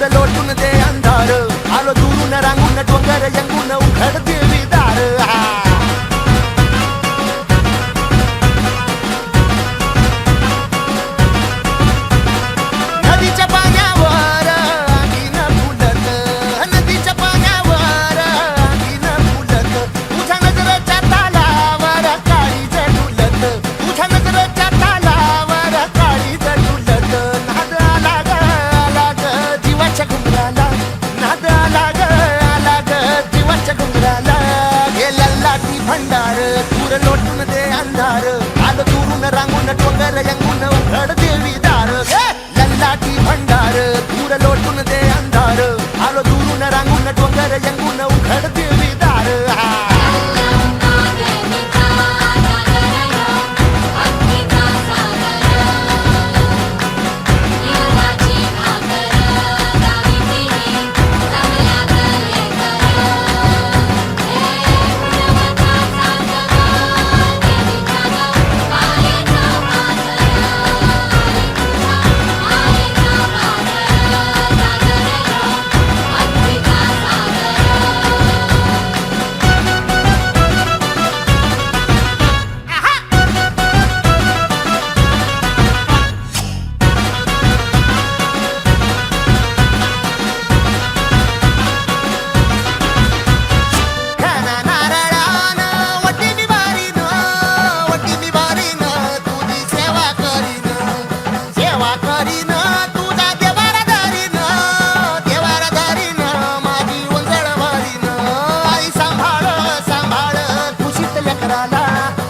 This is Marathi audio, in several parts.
दूर लोटून दे अंधार आलो दुरून रांगून डोंगर यंगून उघड देवी दार नदीच्या पाण्यावर आगीन फुलत नदीच्या पाण्यावर आगीन फुलत तुझ्या नजरेच्या तालावर काळीज डुलत तुझ्या नजरेच्या तालावर काळीज डुलत नाद आला ग जीवाच्या घुंगराला नाद आला ग जीवाच्या घुंगराला गेला लाटी भंडार दूर लोटून दे अंधार आलो दुरून रांगून डोंगर यंगून उघड देवी दार लल्लाटी भंडार दूर लोटून दे अंधार आलो दुरून रांगून डोंगर यंगून उघड देवी दार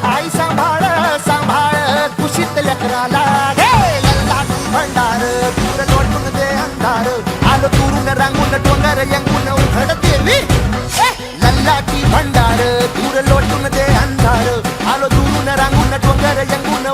आई सांभाळ सांभाळ कुशीत लेकराला लल्लाटी भंडार दूर लोटून दे अंधार आलो दुरून रांगून डोंगर यंगून उघड देवी लल्लाटी भंडार दूर लोटून दे अंधार आलो दुरून रांगून डोंगर यंगून